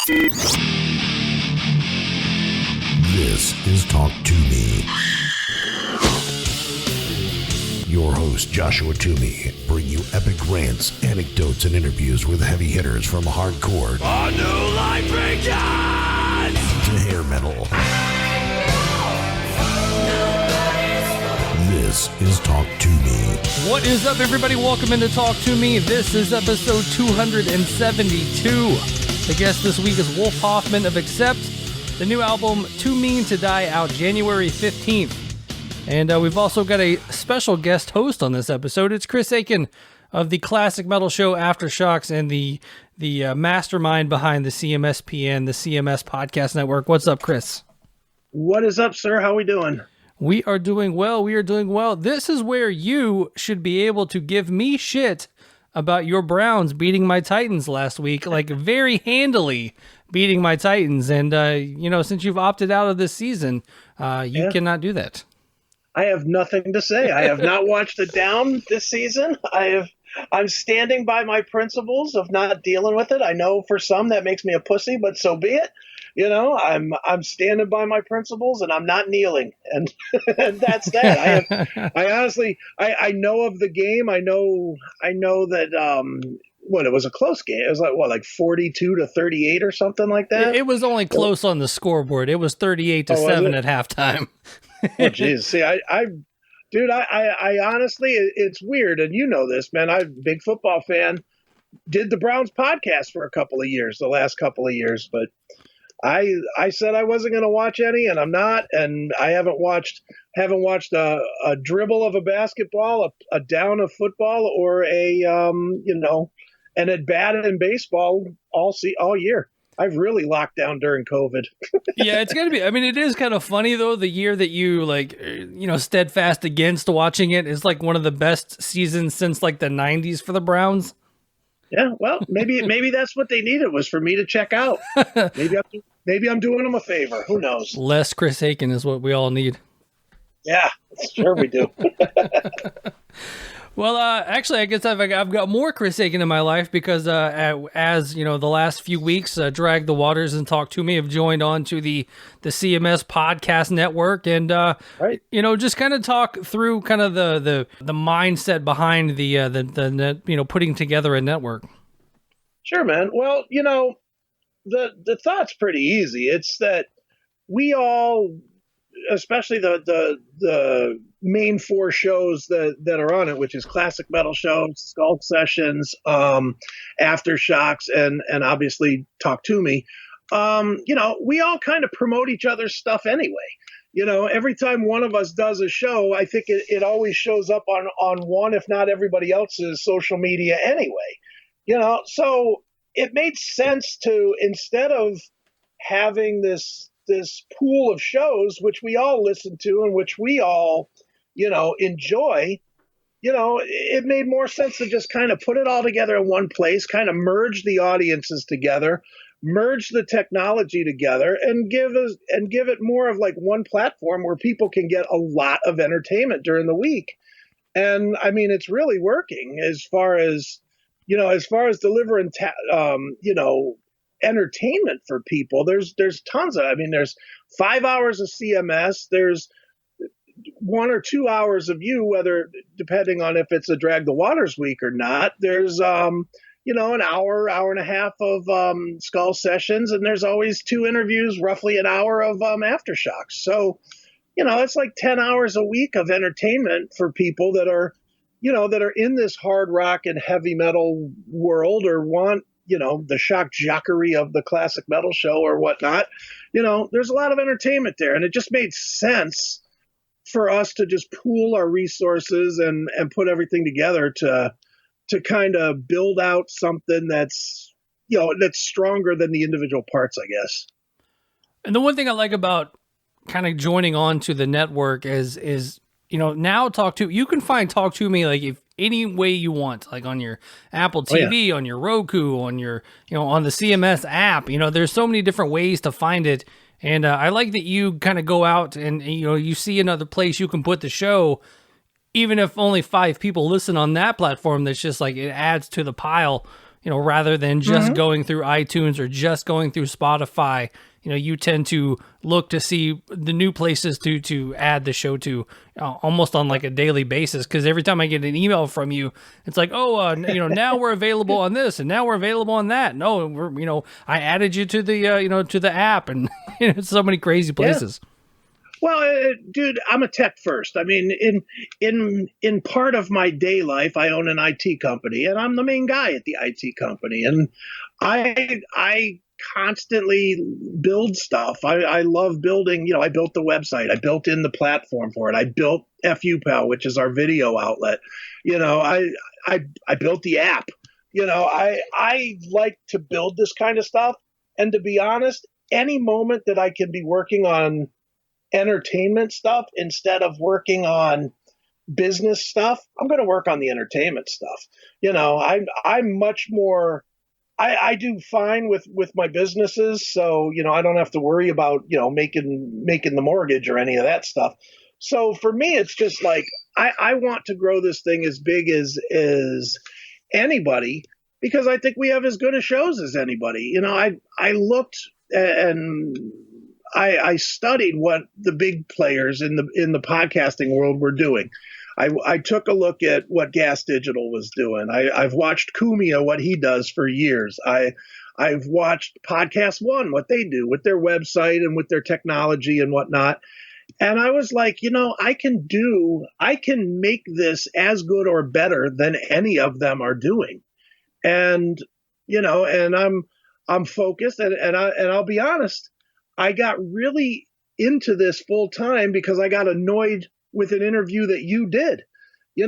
This is Talk Toomey. Your host, Joshua Toomey, bring you epic rants, anecdotes, and interviews with heavy hitters from hardcore A new life begins! to hair metal. This is Talk Toomey. What is up, everybody? Welcome into Talk to Me. This is episode 272. The guest this week is Hoffmann of Accept. The new album, Too Mean to Die, out January 15th. And we've also got a special guest host on this episode. It's Chris Akin of the classic metal show Aftershocks and the mastermind behind the CMSPN, the CMS Podcast Network. What's up, Chris? What is up, sir? How we doing? We are doing well. We are doing well. This is where you should be able to give me shit about your Browns beating my Titans last week, like very handily beating my Titans. And, since you've opted out of this season, you cannot do that. I have nothing to say. I have not watched it down this season. I'm standing by my principles of not dealing with it. I know for some that makes me a pussy, but so be it. You know, I'm standing by my principles and I'm not kneeling, and, and that's that. I honestly know of the game. I know that it was a close game. It was like 42-38 or something like that. It was only close on the scoreboard. It was 38-7 at halftime. Oh, geez. See, I honestly, it's weird, and you know this, man. I'm a big football fan. Did the Browns podcast for the last couple of years, but I said I wasn't going to watch any, and I'm not, and I haven't watched a dribble of a basketball, a down of football, or an at bat in baseball all year. I've really locked down during COVID. Yeah, it's going to be. I mean, it is kind of funny though. The year that you steadfast against watching it is like one of the best seasons since like the 90s for the Browns. Yeah, well, maybe that's what they needed, was for me to check out. Maybe I'm doing them a favor. Who knows? Less Chris Akin is what we all need. Yeah, sure we do. Well, actually, I guess I've got more Chris Akin in my life because as you know, the last few weeks, Drag the Waters and Talk to Me have joined on to the CMS Podcast Network, and right. Just kind of talk through kind of the mindset behind the putting together a network. Sure, man. Well, the thought's pretty easy. It's that we all, especially the main four shows that are on it, which is Classic Metal Show, Skull Sessions, Aftershocks, and obviously Talk to Me. We all kind of promote each other's stuff anyway. Every time one of us does a show, I think it always shows up on one, if not everybody else's social media anyway. So it made sense to, instead of having this pool of shows, which we all listen to and which we all, enjoy, it made more sense to just kind of put it all together in one place, kind of merge the audiences together, merge the technology together, and give it more of like one platform where people can get a lot of entertainment during the week. And I mean, it's really working as far as delivering, entertainment for people. There's tons of, there's 5 hours of CMS. There's 1 or 2 hours of you, whether depending on if it's a Drag the Waters week or not. There's an hour and a half of Skull Sessions, and there's always 2 interviews, roughly an hour of Aftershocks. So, it's like 10 hours a week of entertainment for people that are in this hard rock and heavy metal world, or want the shock jockery of the classic metal show or whatnot. There's a lot of entertainment there, and it just made sense for us to just pool our resources and put everything together to kind of build out something that's stronger than the individual parts, I guess. And the one thing I like about kind of joining on to the network is now you can find Talk to Me like if any way you want, like on your Apple TV, on your Roku, on your on the CMS app. There's so many different ways to find it. And I like that you kind of go out and, you see another place you can put the show, even if only 5 people listen on that platform. That's just like, it adds to the pile, rather than just going through iTunes or just going through Spotify. You tend to look to see the new places to add the show to almost on like a daily basis. Because every time I get an email from you, it's like, now we're available on this and now we're available on that. No, I added you to the, to the app and so many crazy places. Yeah. Well, dude, I'm a tech first. I mean, in part of my day life, I own an IT company, and I'm the main guy at the IT company, and I constantly build stuff. I love building. I built the website. I built in the platform for it. I built FUPEL, which is our video outlet. I built the app. I like to build this kind of stuff, and to be honest, any moment that I can be working on entertainment stuff instead of working on business stuff, I'm going to work on the entertainment stuff. I'm much more, I do fine with my businesses. So, I don't have to worry about, making the mortgage or any of that stuff. So for me, it's just like, I want to grow this thing as big as anybody, because I think we have as good a shows as anybody. I looked and I studied what the big players in the podcasting world were doing. I took a look at what Gas Digital was doing. I've watched Toomey, what he does for years. I've watched Podcast One, what they do with their website and with their technology and whatnot. And I was like, I can make this as good or better than any of them are doing. And, and I'm focused and I'll be honest, I got really into this full time because I got annoyed with an interview that you did. You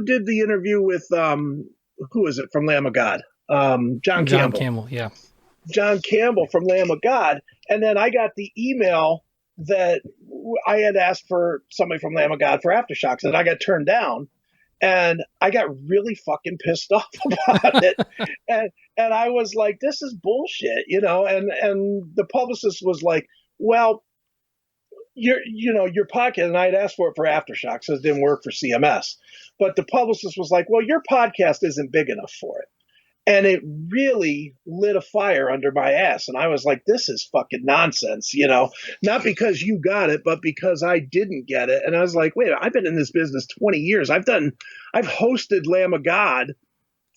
did the interview with who is it from Lamb of God? John Campbell, yeah. John Campbell from Lamb of God, and then I got the email that I had asked for somebody from Lamb of God for Aftershocks, and I got turned down. And I got really fucking pissed off about it. and I was like, this is bullshit, and the publicist was like, well, your podcast, and I had asked for it for Aftershock, so it didn't work for CMS. But the publicist was like, well, your podcast isn't big enough for it. And it really lit a fire under my ass. And I was like, this is fucking nonsense, not because you got it, but because I didn't get it. And I was like, wait, I've been in this business 20 years. I've hosted Lamb of God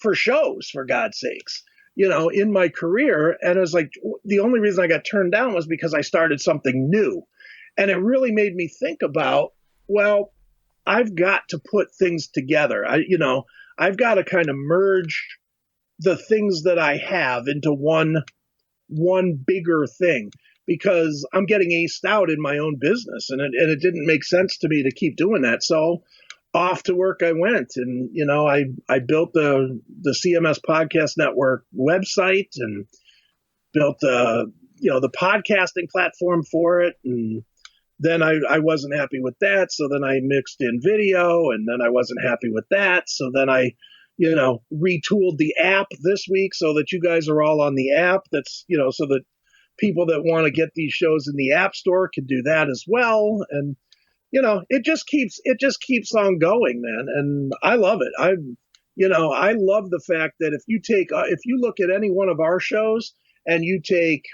for shows, for God's sakes, in my career. And I was like, the only reason I got turned down was because I started something new. And it really made me think about, well, I've got to put things together. I've got to kind of merge the things that I have into one bigger thing, because I'm getting aced out in my own business, and it didn't make sense to me to keep doing that. So off to work I went, and I built the CMS Podcast Network website and built the podcasting platform for it. And then I wasn't happy with that, so then I mixed in video, and then I wasn't happy with that, so then I retooled the app this week so that you guys are all on the app. That's, so that people that want to get these shows in the App Store can do that as well. And, it just keeps on going, man. And I love it. I love the fact that if you look at any one of our shows and you take,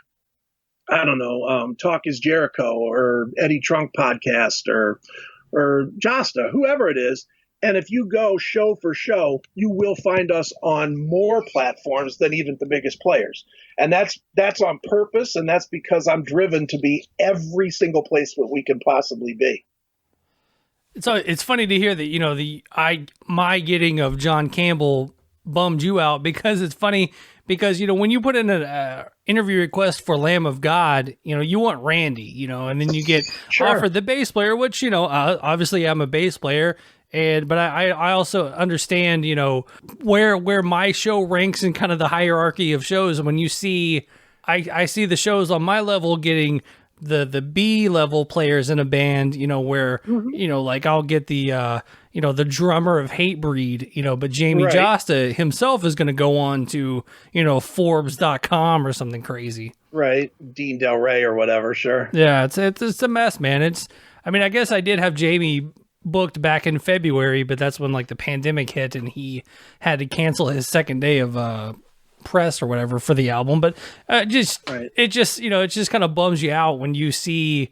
I don't know, Talk is Jericho or Eddie Trunk podcast or Josta, whoever it is, and if you go show for show, you will find us on more platforms than even the biggest players. And that's on purpose, and that's because I'm driven to be every single place that we can possibly be. So it's funny to hear that, my getting of John Campbell bummed you out, because it's funny because, when you put in an interview request for Lamb of God, you want Randy, and then you get offered the bass player, which, obviously I'm a bass player. But I also understand, where my show ranks in kind of the hierarchy of shows. And when you see, I see the shows on my level getting the B level players in a band, where, like I'll get the, the drummer of Hatebreed, but Jamie Josta himself is going to go on to, Forbes.com or something crazy. Right. Dean Del Rey or whatever. Sure. Yeah. It's a mess, man. I guess I did have Jamie booked back in February, but that's when like the pandemic hit and he had to cancel his second day of press or whatever for the album. But it just kind of bums you out when you see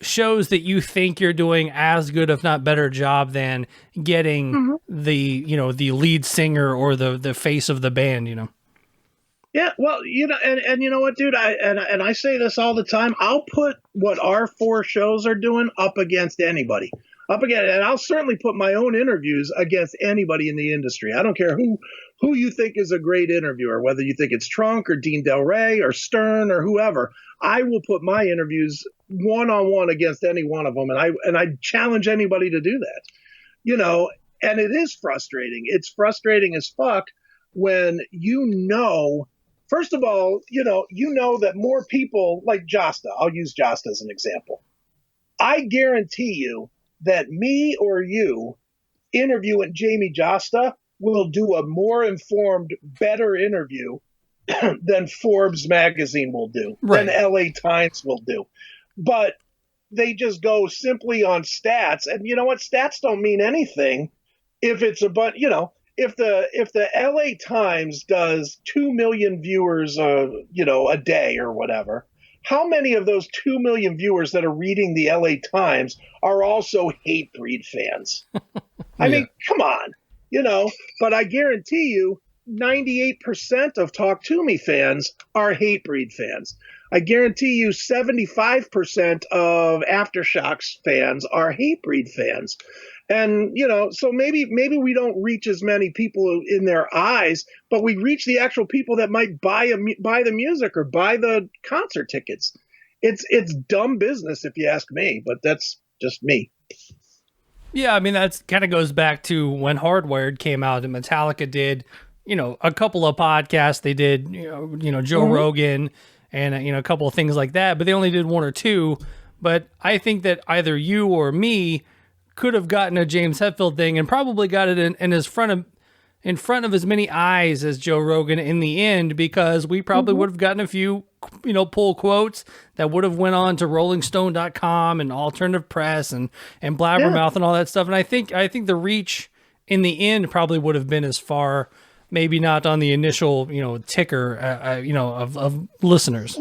shows that you think you're doing as good, if not better job than getting the lead singer or the face of the band, Yeah, well, and you know what, dude, I say this all the time. I'll put what our 4 shows are doing up against anybody. And I'll certainly put my own interviews against anybody in the industry. I don't care who you think is a great interviewer, whether you think it's Trunk or Dean Del Rey or Stern or whoever. I will put my interviews one-on-one against any one of them, and I challenge anybody to do that. And it is frustrating. It's frustrating as fuck when first of all, that more people like Josta. I'll use Josta as an example. I guarantee you that me or you interviewing Jamie Josta will do a more informed, better interview than Forbes magazine will do, than LA Times will do. But they just go simply on stats. And you know what? Stats don't mean anything if it's if the LA Times does 2 million viewers, a day or whatever, how many of those 2 million viewers that are reading the LA Times are also Hatebreed fans? I mean, come on, but I guarantee you 98% of Talk To Me fans are Hatebreed fans. I guarantee you 75% of Aftershocks fans are Hatebreed fans. And, so maybe we don't reach as many people in their eyes, but we reach the actual people that might buy the music or buy the concert tickets. It's dumb business if you ask me, but that's just me. Yeah, I mean, that's kind of goes back to when Hardwired came out and Metallica did, a couple of podcasts. They did, Joe Rogan and, a couple of things like that, but they only did 1 or 2. But I think that either you or me could have gotten a James Hetfield thing and probably got it in front of as many eyes as Joe Rogan in the end, because we probably would have gotten a few, pull quotes that would have went on to rollingstone.com and alternative press and Blabbermouth and all that stuff. And I think the reach in the end probably would have been as far, maybe not on the initial, ticker, of listeners.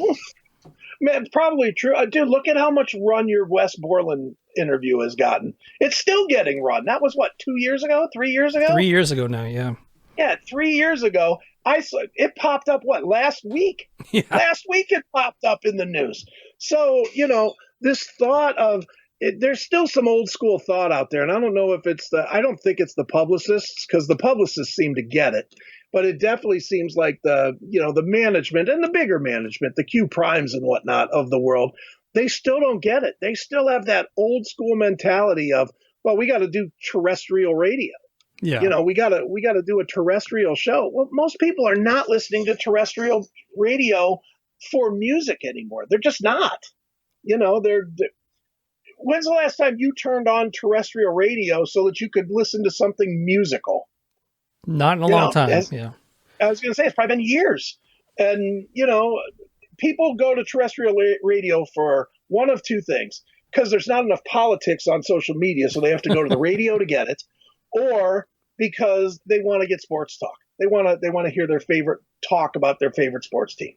Man, probably true. Dude, look at how much run your Wes Borland interview has gotten. It's still getting run. That was what, 2 years ago? 3 years ago? 3 years ago now, yeah. Yeah, 3 years ago. It popped up, last week? Yeah. Last week it popped up in the news. So, this thought of, there's still some old school thought out there, and I don't know if I don't think it's the publicists, because the publicists seem to get it. But it definitely seems like the management and the bigger management, the Q Primes and whatnot of the world, they still don't get it. They still have that old school mentality of, well, we got to do terrestrial radio. Yeah. We got to do a terrestrial show. Well, most people are not listening to terrestrial radio for music anymore. They're just not. When's the last time you turned on terrestrial radio so that you could listen to something musical? Not in a long time. Yeah. I was going to say, it's probably been years. And, people go to terrestrial radio for one of two things, because there's not enough politics on social media, so they have to go to the radio to get it, or because they want to get sports talk. They want to hear their favorite talk about their favorite sports team.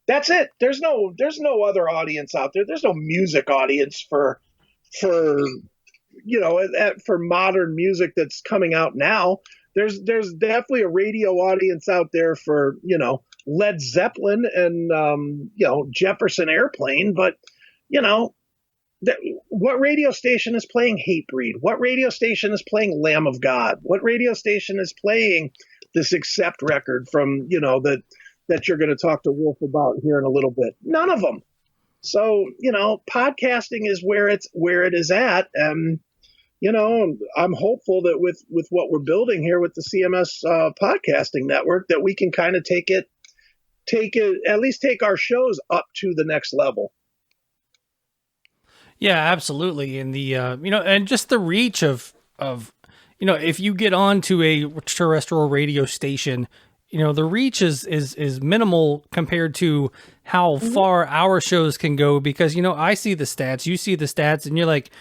That's it. There's no other audience out there. There's no music audience for modern music that's coming out now. There's definitely a radio audience out there for, Led Zeppelin and, Jefferson Airplane. But, what radio station is playing Hatebreed? What radio station is playing Lamb of God? What radio station is playing this Accept record from, that you're going to talk to Wolf about here in a little bit? None of them. So, podcasting is where it is at. And, I'm hopeful that with what we're building here with the CMS podcasting network, that we can kind of at least take our shows up to the next level. Yeah, absolutely. And the, and just the reach of, if you get onto a terrestrial radio station, the reach is minimal compared to how far our shows can go, because, I see the stats, you see the stats, and you're like,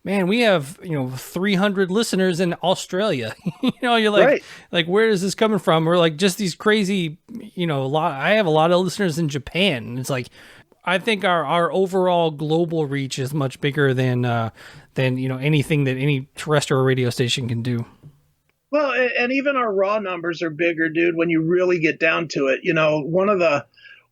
man, we have, 300 listeners in Australia. You're like, Right. like, where is this coming from? Or like just these crazy, I have a lot of listeners in Japan. And it's like, I think our overall global reach is much bigger than anything that any terrestrial radio station can do. Well, and even our raw numbers are bigger, dude, when you really get down to it.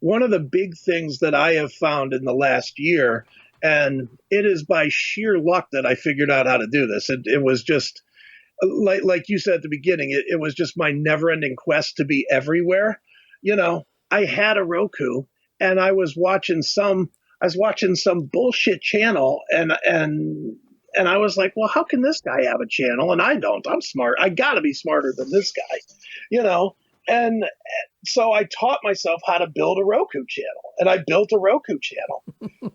One of the big things that I have found in the last year, and it is by sheer luck that I figured out how to do this. It was just like you said at the beginning, it was just my never-ending quest to be everywhere. I had a Roku, and I was watching some bullshit channel, and I was like, well, how can this guy have a channel and I don't? I'm smart. I got to be smarter than this guy, And so I taught myself how to build a Roku channel, and I built a Roku channel.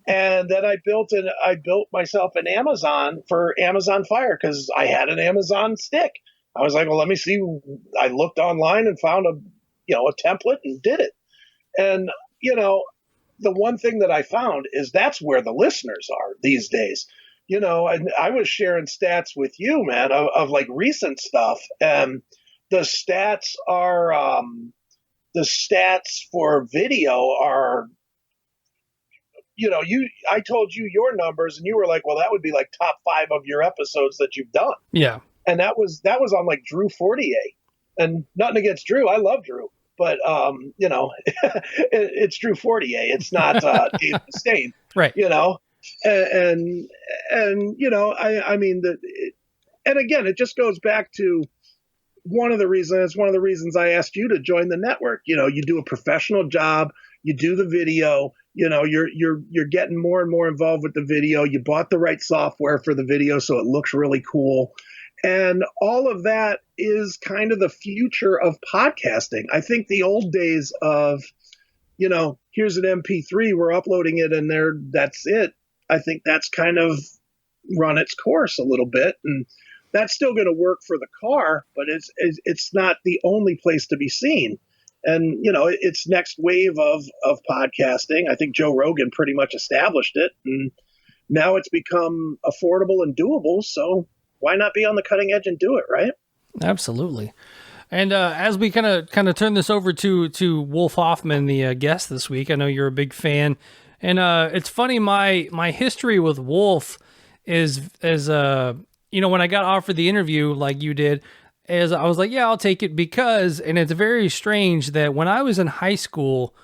And then I built myself an Amazon for Amazon Fire, because I had an Amazon stick. I was like, well, let me see. I looked online and found a template and did it. And, the one thing that I found is that's where the listeners are these days. And I was sharing stats with you, man, of like recent stuff. And the stats for video are, I told you your numbers and you were like, well, that would be like top 5 of your episodes that you've done. Yeah. And that was on like Drew Fortier, and nothing against Drew. I love Drew, but it's Drew Fortier. It's not Dave Mustaine, right. And I mean and again, it just goes back to one of the reasons I asked you to join the network. You do a professional job, you do the video, you're getting more and more involved with the video. You bought the right software for the video, so it looks really cool. And all of that is kind of the future of podcasting. I think the old days of, here's an MP3, we're uploading it and that's it. I think that's kind of run its course a little bit, and that's still going to work for the car, but it's not the only place to be seen. And, it's next wave of podcasting. I think Joe Rogan pretty much established it, and now it's become affordable and doable. So why not be on the cutting edge and do it, right? Absolutely. And as we kind of turn this over to Wolf Hoffmann, the guest this week, I know you're a big fan. And it's funny, my history with Wolf is when I got offered the interview like you did, as I was like, yeah, I'll take it, because, and it's very strange that when I was in high school,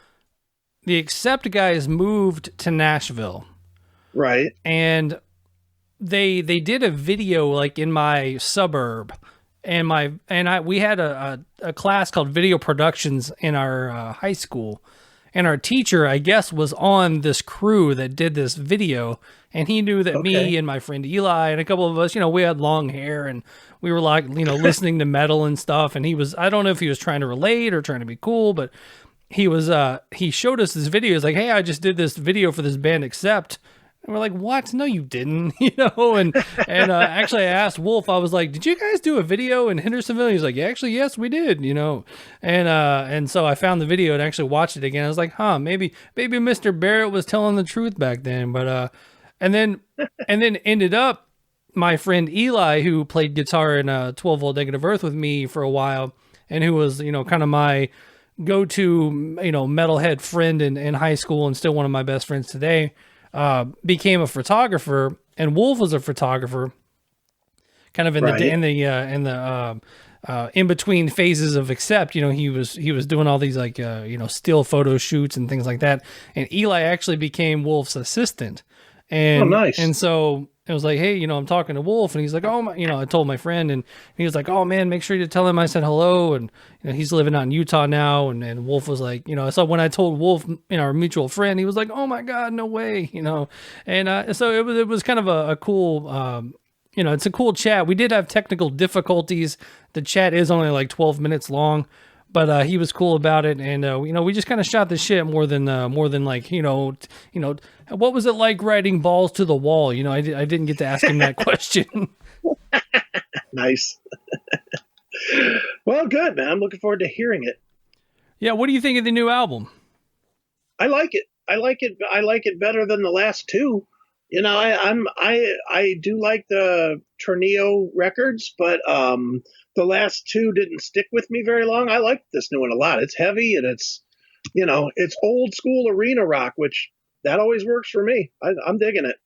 the Accept guys moved to Nashville. Right. And they did a video like in my suburb, and we had a class called video productions in our high school. And our teacher, I guess, was on this crew that did this video, and he knew that me and my friend Eli and a couple of us, we had long hair, and we were like, listening to metal and stuff. And I don't know if he was trying to relate or trying to be cool, but he showed us this video. He's like, hey, I just did this video for this band Accept. And we're like, what? No, you didn't, and actually I asked Wolf, I was like, did you guys do a video in Hendersonville? He's like, yeah, actually, yes, we did, and so I found the video and actually watched it again. I was like, maybe Mr. Barrett was telling the truth back then. But, and then ended up my friend Eli, who played guitar in 12 Volt Negative Earth with me for a while, and who was, kind of my go-to, metalhead friend in high school, and still one of my best friends today. Became a photographer, and Wolf was a photographer, kind of in the in between phases of Accept. He was doing all these like still photo shoots and things like that. And Eli actually became Wolf's assistant. And nice. And so it was like, hey, I'm talking to Wolf, and he's like, oh my, I told my friend, and he was like, oh man, make sure you tell him I said hello, and he's living out in Utah now, and Wolf was like, so when I told Wolf, our mutual friend, he was like, oh my God, no way, and so it was kind of a cool, it's a cool chat. We did have technical difficulties. The chat is only like 12 minutes long. But he was cool about it, and we just kind of shot the shit more than like what was it like riding balls to the wall? I didn't get to ask him that question. Nice. Well, good, man. I'm looking forward to hearing it. Yeah, what do you think of the new album? I like it. I like it better than the last two. You know, I do like the Tornillo records, but the last two didn't stick with me very long. I like this new one a lot. It's heavy and it's old school arena rock, which that always works for me. I'm digging it.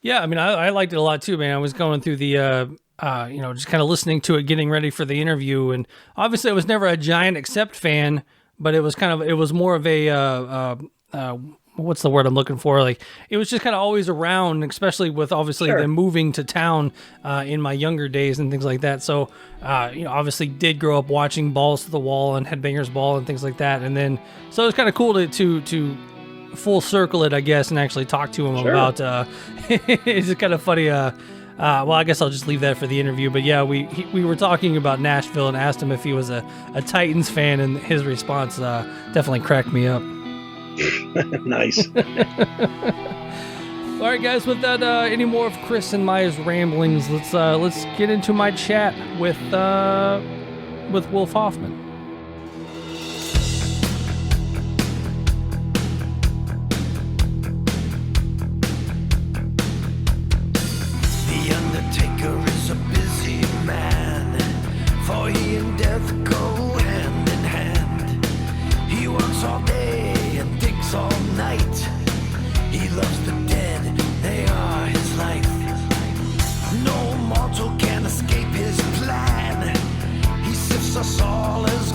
Yeah, I mean, I liked it a lot too, man. I was going through the just kind of listening to it, getting ready for the interview, and obviously I was never a giant Accept fan, but it was more of a what's the word I'm looking for? Like, it was just kind of always around, especially with obviously them moving to town in my younger days and things like that. So, obviously did grow up watching Balls to the Wall and Headbangers Ball and things like that. And then, so it was kind of cool to full circle it, I guess, and actually talk to him about, it's kind of funny. Well, I guess I'll just leave that for the interview. But yeah, we were talking about Nashville and asked him if he was a Titans fan, and his response definitely cracked me up. Nice. All right, guys. Without any more of Chris and Maya's ramblings, let's get into my chat with Wolf Hoffmann. The Undertaker is a busy man, for he and death go hand in hand. He works all day and digs all night. He loves the dead, they are his life. No mortal can escape his plan. He sifts us all as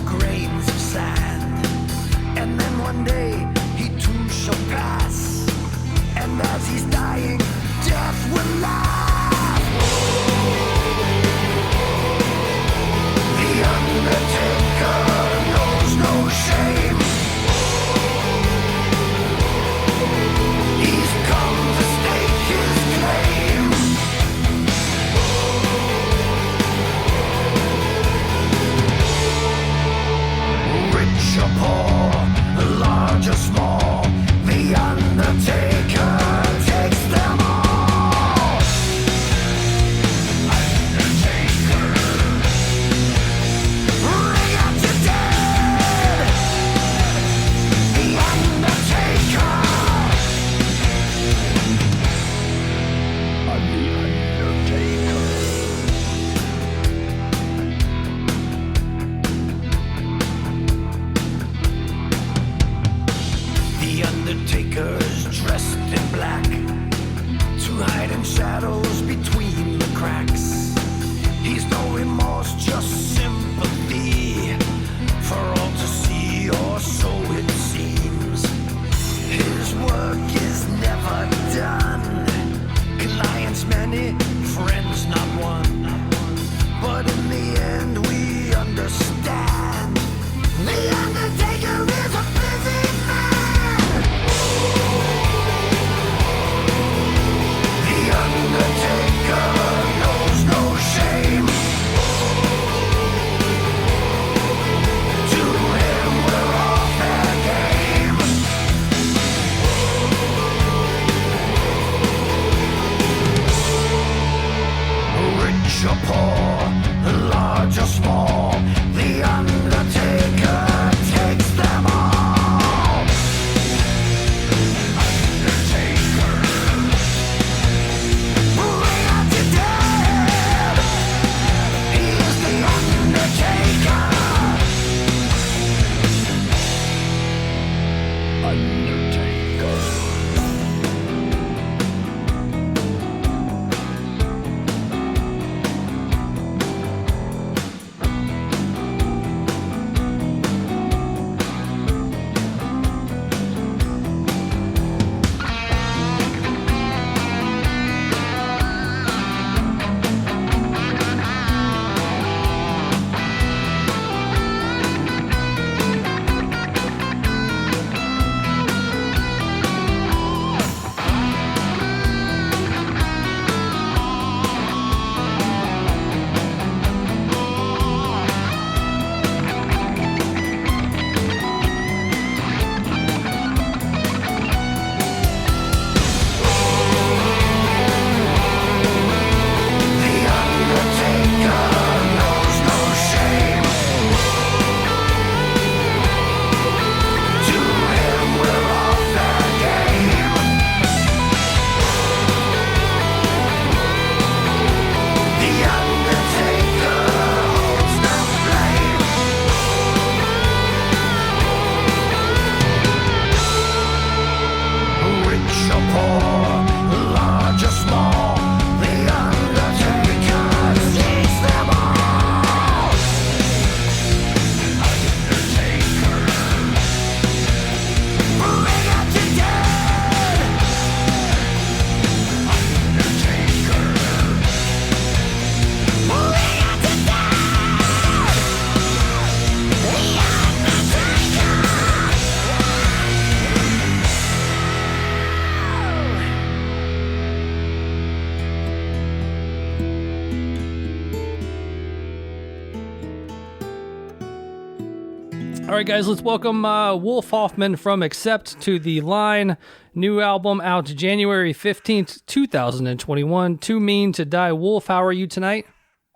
right, guys, let's welcome Wolf Hoffmann from Accept to the line. New album out January 15th, 2021. Too Mean to Die. Wolf, how are you tonight?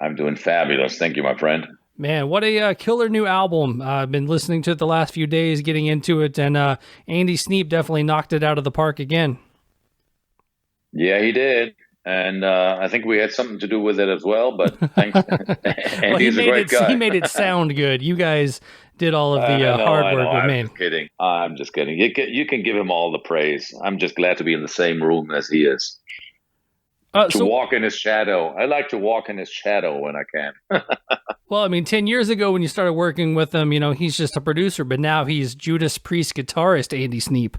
I'm doing fabulous. Thank you, my friend. Man, what a killer new album. I've been listening to it the last few days, getting into it, and Andy Sneap definitely knocked it out of the park again. Yeah, he did. And I think we had something to do with it as well, but thanks. Well, He's a great guy. He made it sound good. You guys did all of the hard work with me. I'm just kidding. I'm just kidding. You can give him all the praise. I'm just glad to be in the same room as he is. To walk in his shadow. I like to walk in his shadow when I can. Well, I mean, 10 years ago when you started working with him, you know, he's just a producer, but now he's Judas Priest guitarist Andy Sneap.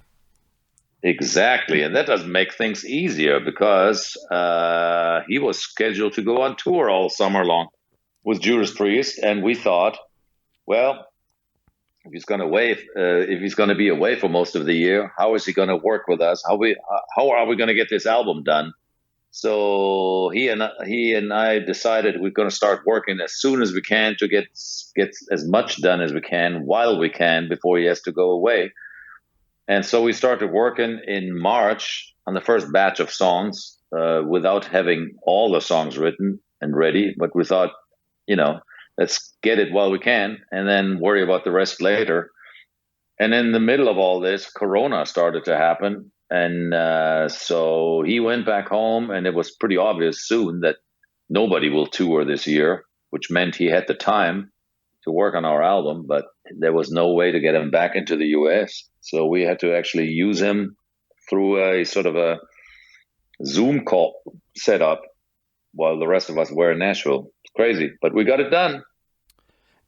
Exactly. And that doesn't make things easier because he was scheduled to go on tour all summer long with Judas Priest. And we thought, well, if he's going to be away for most of the year, how is he going to work with us? How are we going to get this album done? So he and I decided we're going to start working as soon as we can to get as much done as we can while we can before he has to go away. And so we started working in March on the first batch of songs without having all the songs written and ready. But we thought, let's get it while we can and then worry about the rest later. And in the middle of all this, Corona started to happen. And so he went back home, and it was pretty obvious soon that nobody will tour this year, which meant he had the time to work on our album, but there was no way to get him back into the US. So we had to actually use him through a sort of a Zoom call setup while the rest of us were in Nashville. It's crazy, but we got it done.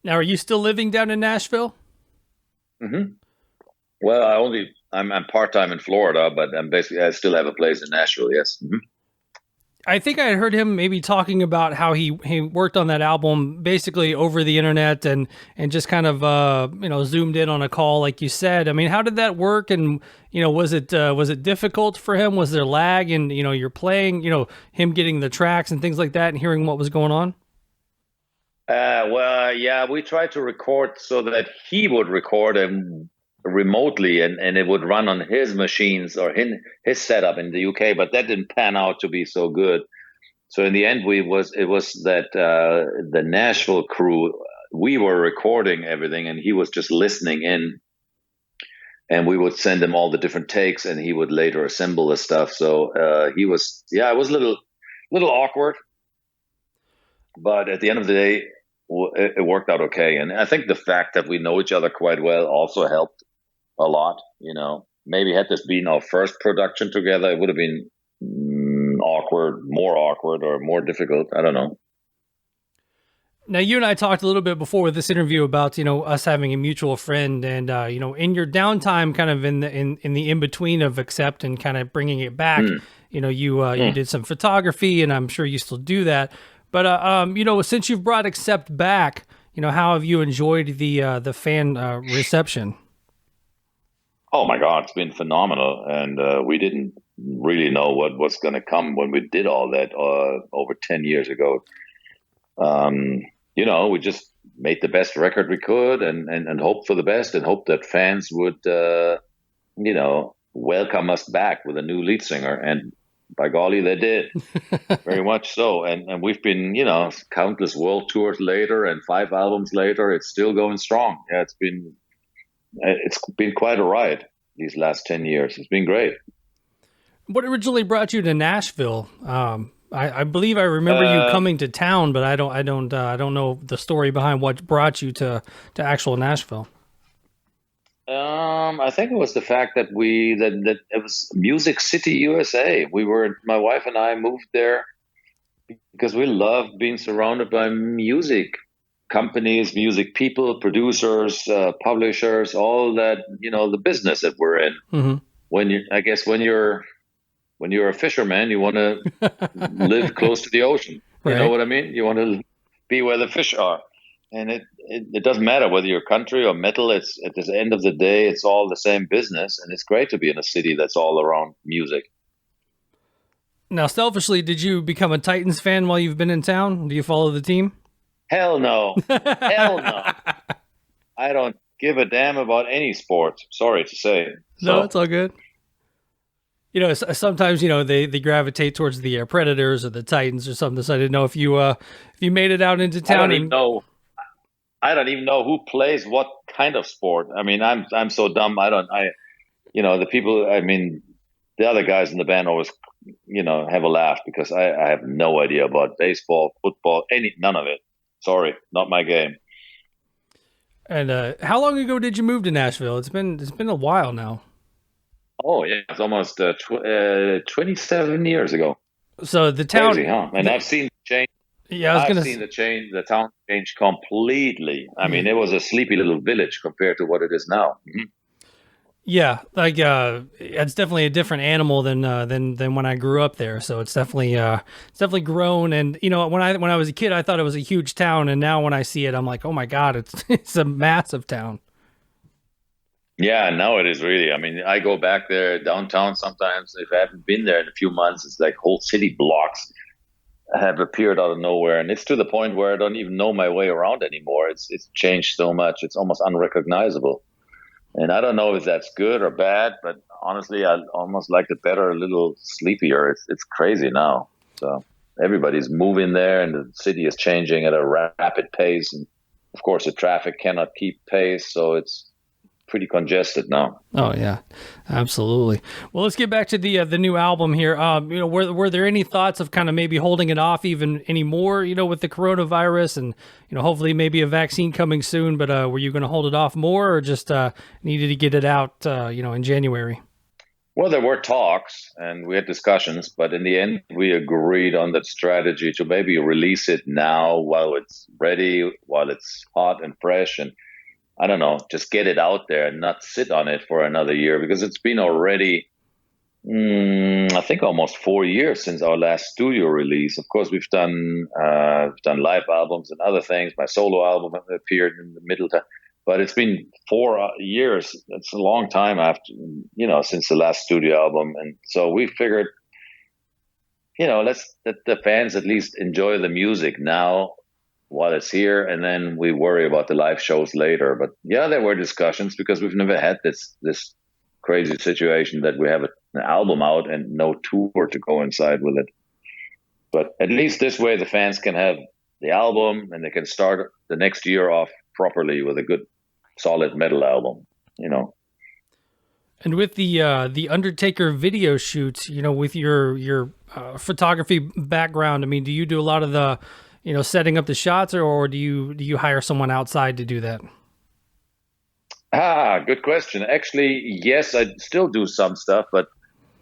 Now, are you still living down in Nashville? Mm-hmm. Well, I'm part-time in Florida, but I still have a place in Nashville, yes. Mm-hmm. I think I heard him maybe talking about how he worked on that album basically over the internet and just kind of zoomed in on a call, like you said. I mean, how did that work? And was it difficult for him? Was there lag in you're playing, him getting the tracks and things like that, and hearing what was going on? Well, yeah, we tried to record so that he would record remotely and it would run on his machines or his setup in the UK, but that didn't pan out to be so good. So in the end, it was that the Nashville crew, we were recording everything and he was just listening in, and we would send him all the different takes and he would later assemble the stuff. So it was a little awkward, but at the end of the day, it worked out okay. And I think the fact that we know each other quite well also helped a lot. Maybe had this been our first production together, it would have been more awkward or more difficult. I don't know. Now, you and I talked a little bit before with this interview about, us having a mutual friend and, in your downtime, kind of in the in-between of Accept and kind of bringing it back, you did some photography, and I'm sure you still do that. But, since you've brought Accept back, how have you enjoyed the fan reception? Oh my God, it's been phenomenal. And we didn't really know what was going to come when we did all that over 10 years ago. We just made the best record we could and hoped for the best and hoped that fans would, welcome us back with a new lead singer. And by golly, they did. Very much so. And we've been, countless world tours later and 5 albums later, it's still going strong. Yeah, it's been quite a ride these last 10 years. It's been great. What originally brought you to Nashville? I believe I remember you coming to town, but I don't know the story behind what brought you to actual Nashville. I think it was the fact that that it was Music City, USA. My wife and I moved there because we loved being surrounded by music companies, music people, producers, publishers, all that, the business that we're in. Mm-hmm. When you're a fisherman, you want to live close to the ocean. Right. You know what I mean? You want to be where the fish are. And it doesn't matter whether you're country or metal. It's at the end of the day, it's all the same business. And it's great to be in a city that's all around music. Now, selfishly, did you become a Titans fan while you've been in town? Do you follow the team? Hell no. Hell no. I don't give a damn about any sport. Sorry to say. No, it's all good. You know, sometimes, you know, they gravitate towards the Predators or the Titans or something. So I didn't know if you made it out into town. I don't even know who plays what kind of sport. I mean, I'm so dumb. The people, I mean, the other guys in the band always, have a laugh because I have no idea about baseball, football, none of it. Sorry, not my game. And how long ago did you move to Nashville? It's been a while now. Oh yeah, it's almost 27 years ago. So the town, crazy, huh? And I've seen the change. Yeah, I've seen the town change completely. I mean, it was a sleepy little village compared to what it is now. Mm-hmm. Yeah, like it's definitely a different animal than when I grew up there. So it's definitely grown. And when I was a kid, I thought it was a huge town, and now when I see it, I'm like, oh my god, it's a massive town. Yeah, now it is really. I mean, I go back there downtown sometimes. If I haven't been there in a few months, it's like whole city blocks have appeared out of nowhere, and it's to the point where I don't even know my way around anymore. It's changed so much; it's almost unrecognizable. And I don't know if that's good or bad, but honestly, I almost liked it better, a little sleepier. It's crazy now. So everybody's moving there, and the city is changing at a rapid pace, and of course, the traffic cannot keep pace, so it's pretty congested now. Oh yeah, absolutely. Well, let's get back to the new album here. Were there any thoughts of kind of maybe holding it off even anymore? With the coronavirus and hopefully maybe a vaccine coming soon. But were you going to hold it off more, or just needed to get it out? In January. Well, there were talks and we had discussions, but in the end, we agreed on that strategy to maybe release it now while it's ready, while it's hot and fresh, and I don't know, just get it out there and not sit on it for another year, because it's been already, I think, almost 4 years since our last studio release. Of course, we've done live albums and other things. My solo album appeared in the middle time, but it's been 4 years. It's a long time after, since the last studio album. And so we figured, let's let the fans at least enjoy the music now while it's here, and then we worry about the live shows later. But yeah, there were discussions because we've never had this crazy situation that we have an album out and no tour to coincide with it. But at least this way the fans can have the album and they can start the next year off properly with a good solid metal album, And with the Undertaker video shoots, with your photography background, I mean, do you do a lot of the setting up the shots, or do you hire someone outside to do that? Good question. Actually, yes, I still do some stuff, but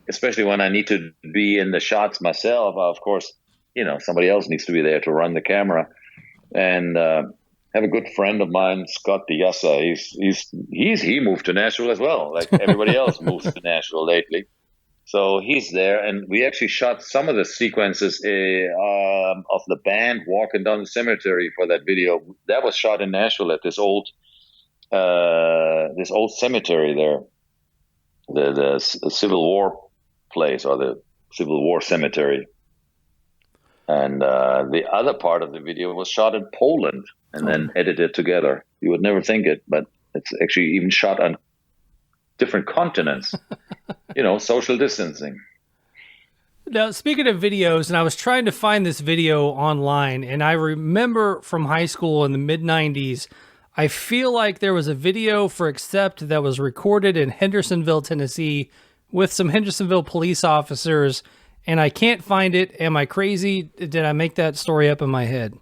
especially when I need to be in the shots myself, of course, somebody else needs to be there to run the camera. And have a good friend of mine, Scott Diassa. He moved to Nashville as well, like everybody else moves to Nashville lately. So he's there, and we actually shot some of the sequences of the band walking down the cemetery for that video. That was shot in Nashville at this old cemetery there, the Civil War place, or the Civil War cemetery. And the other part of the video was shot in Poland and then edited together. You would never think it, but it's actually even shot on different continents. Social distancing. Now, speaking of videos, and I was trying to find this video online, and I remember from high school in the mid-90s, I feel like there was a video for Accept that was recorded in Hendersonville, Tennessee, with some Hendersonville police officers, and I can't find it. Am I crazy? Did I make that story up in my head?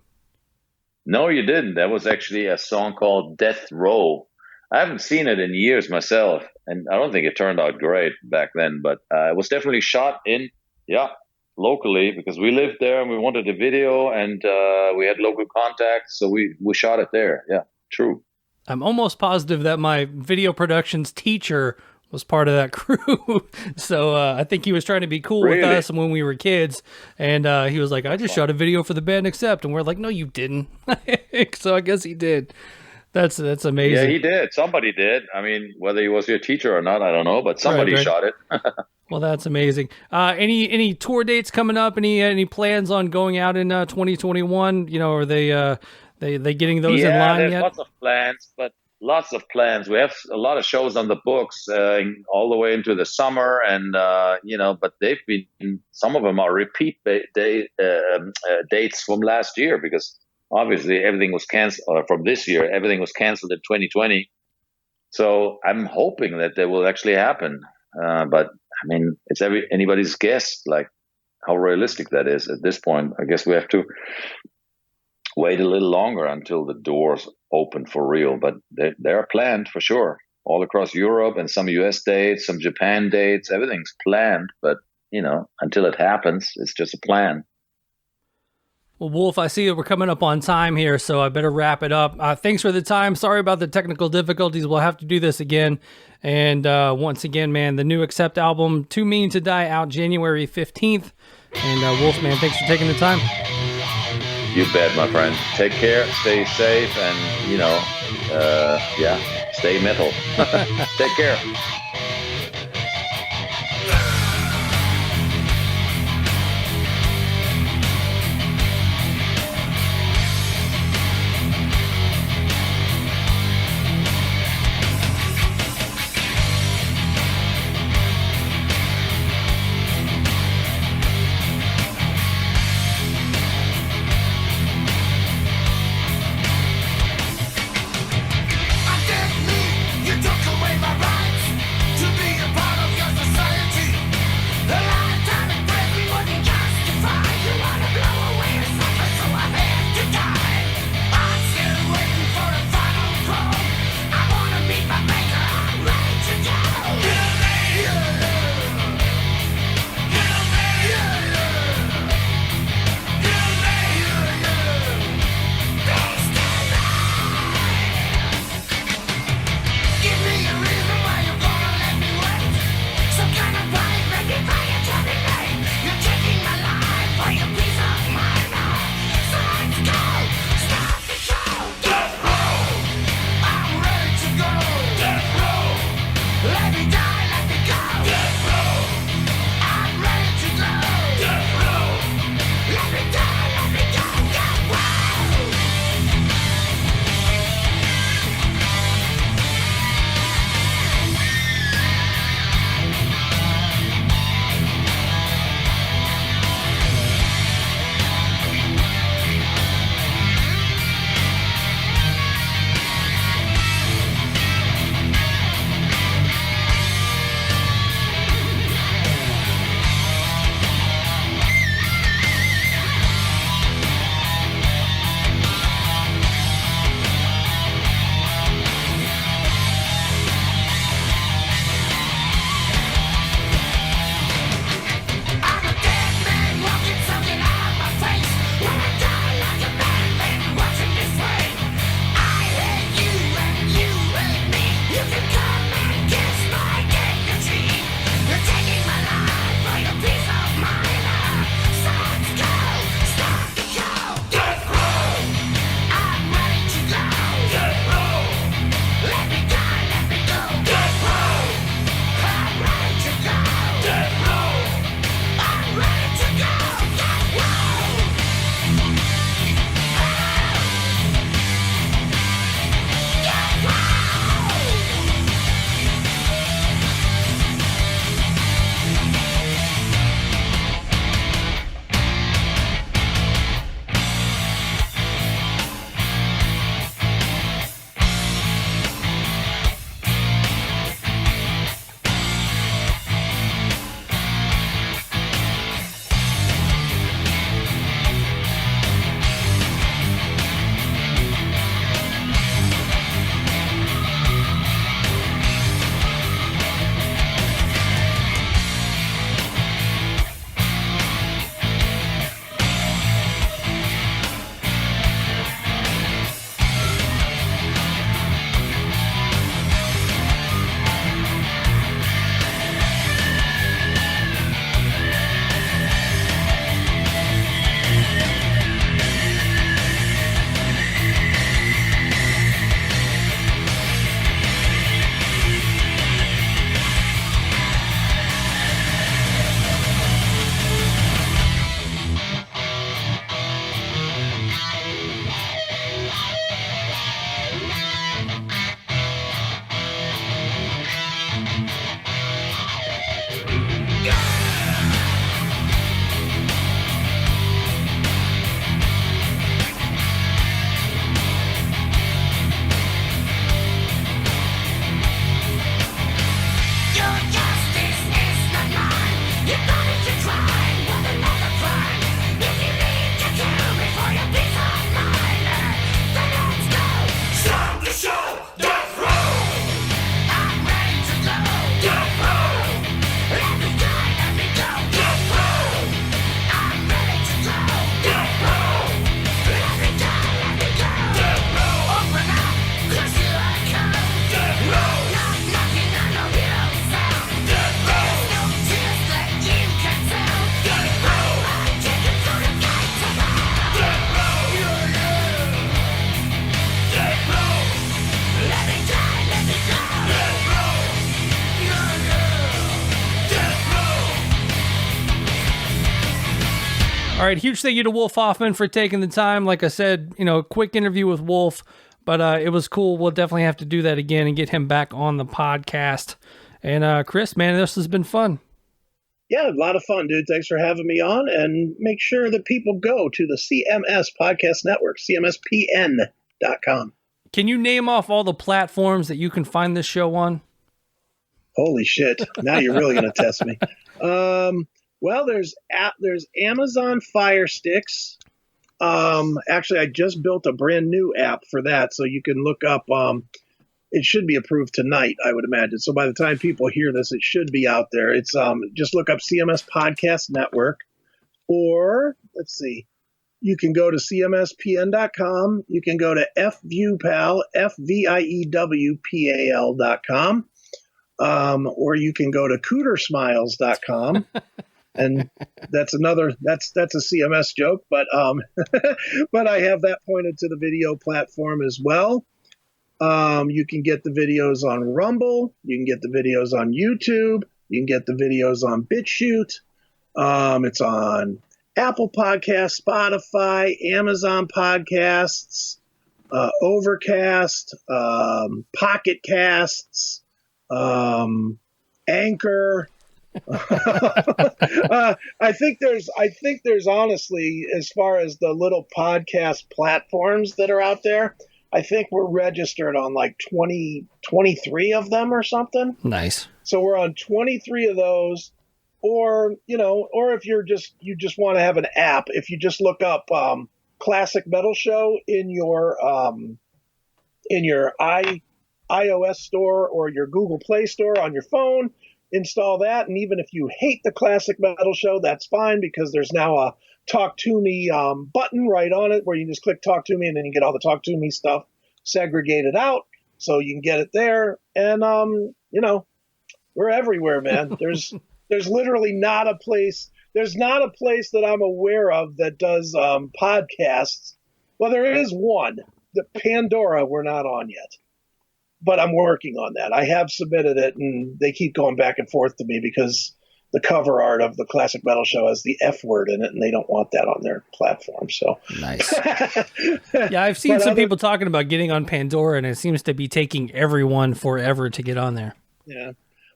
No, you didn't. That was actually a song called Death Row. I haven't seen it in years myself, and I don't think it turned out great back then, but it was definitely shot locally, because we lived there and we wanted a video, and we had local contacts, so we shot it there. Yeah, true. I'm almost positive that my video productions teacher was part of that crew. So I think he was trying to be cool with us when we were kids, and he was like, I just shot a video for the band Accept, and we're like, no, you didn't. So I guess he did. That's amazing. Yeah, he did. Somebody did. I mean, whether he was your teacher or not, I don't know, but somebody shot it. Well, that's amazing. Any tour dates coming up? Any plans on going out in 2021? Are they getting those in line yet? Yeah, there's lots of plans, but lots of plans. We have a lot of shows on the books all the way into the summer, and but they've been, some of them are repeat dates from last year, because obviously everything was canceled from this year. Everything was canceled in 2020. So I'm hoping that they will actually happen. But I mean, it's anybody's guess, like how realistic that is at this point. I guess we have to wait a little longer until the doors open for real, but they are planned for sure, all across Europe, and some US dates, some Japan dates. Everything's planned, but until it happens, it's just a plan. Well, Wolf, I see that we're coming up on time here, so I better wrap it up. Thanks for the time. Sorry about the technical difficulties. We'll have to do this again. And once again, man, the new Accept album, Too Mean to Die, out January 15th. And Wolf, man, thanks for taking the time. You bet, my friend. Take care, stay safe, and, stay metal. Take care. You took away my rights. All right, huge thank you to Wolf Hoffman for taking the time. Like I said, quick interview with Wolf, but it was cool. We'll definitely have to do that again and get him back on the podcast. And Chris, man, this has been fun. Yeah, a lot of fun, dude. Thanks for having me on. And make sure that people go to the CMS Podcast Network, CMSPN.com. Can you name off all the platforms that you can find this show on? Holy shit. Now you're really going to test me. Well, there's Amazon Fire Sticks. Actually, I just built a brand new app for that, so you can look up. It should be approved tonight, I would imagine. So by the time people hear this, it should be out there. It's just look up CMS Podcast Network, or let's see, you can go to CMSPN.com. You can go to FViewPal, FVIEWPAL.com, or you can go to CooterSmiles.com. And that's a CMS joke, but but I have that pointed to the video platform as well. You can get the videos on Rumble. You can get the videos on YouTube. You can get the videos on BitChute. It's on Apple Podcasts, Spotify, Amazon Podcasts, Overcast, Pocket Casts, Anchor. I think there's honestly, as far as the little podcast platforms that are out there, I think we're registered on like 23 of them or something. Nice. So we're on 23 of those, or if you just want to have an app, if you just look up Classic Metal Show in your iOS store or your Google Play Store on your phone, install that. And even if you hate the Classic Metal Show, that's fine, because there's now a Talk to Me button right on it where you just click Talk to Me, and then you get all the Talk to Me stuff segregated out, so you can get it there. And we're everywhere, man. There's literally not a place. There's not a place that I'm aware of that does podcasts. Well, there is one. The Pandora we're not on yet, but I'm working on that. I have submitted it, and they keep going back and forth to me because the cover art of the Classic Metal Show has the F word in it, and they don't want that on their platform. So nice. Yeah, I've seen some people talking about getting on Pandora, and it seems to be taking everyone forever to get on there. Yeah.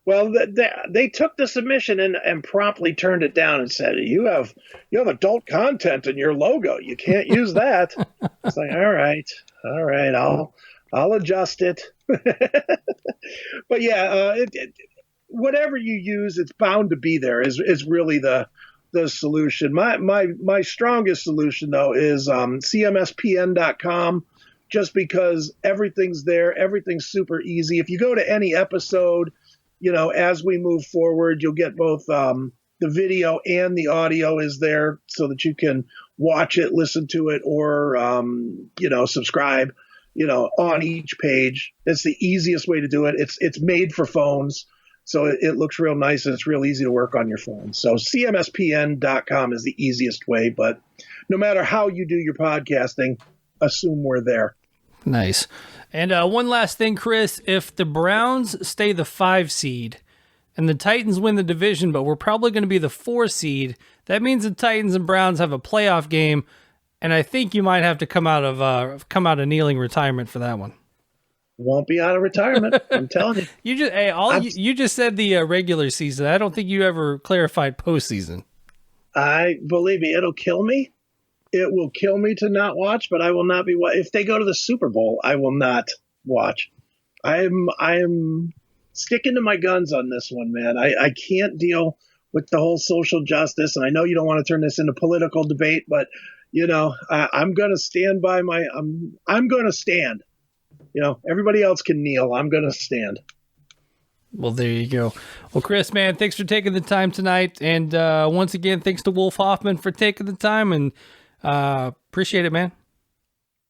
Well, they took the submission and promptly turned it down and said, you have adult content in your logo. You can't use that. It's like, all right, I'll adjust it. But yeah, whatever you use, it's bound to be there is really the solution. My strongest solution, though, is CMSPN.com, just because everything's there. Everything's super easy. If you go to any episode, as we move forward, you'll get both the video and the audio is there so that you can watch it, listen to it, or, subscribe, on each page. It's the easiest way to do it. It's made for phones, so it looks real nice, and it's real easy to work on your phone. So CMSPN.com is the easiest way, but no matter how you do your podcasting, assume we're there. Nice. And one last thing, Chris, if the Browns stay the 5 seed and the Titans win the division, but we're probably going to be the 4 seed, that means the Titans and Browns have a playoff game, and I think you might have to come out of kneeling retirement for that one. Won't be out of retirement. I'm telling you. You just said the regular season. I don't think you ever clarified postseason. Believe me, it'll kill me. It will kill me to not watch, but I will not be. If they go to the Super Bowl, I will not watch. I am sticking to my guns on this one, man. I can't deal with the whole social justice, and I know you don't want to turn this into political debate, but I'm going to stand by my. I'm going to stand. Everybody else can kneel. I'm going to stand. Well, there you go. Well, Chris, man, thanks for taking the time tonight, and once again, thanks to Wolf Hoffman for taking the time, and appreciate it, man.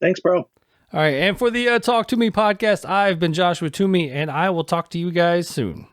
Thanks, bro. All right, and for the Talk to Me podcast, I've been Joshua Toomey, and I will talk to you guys soon.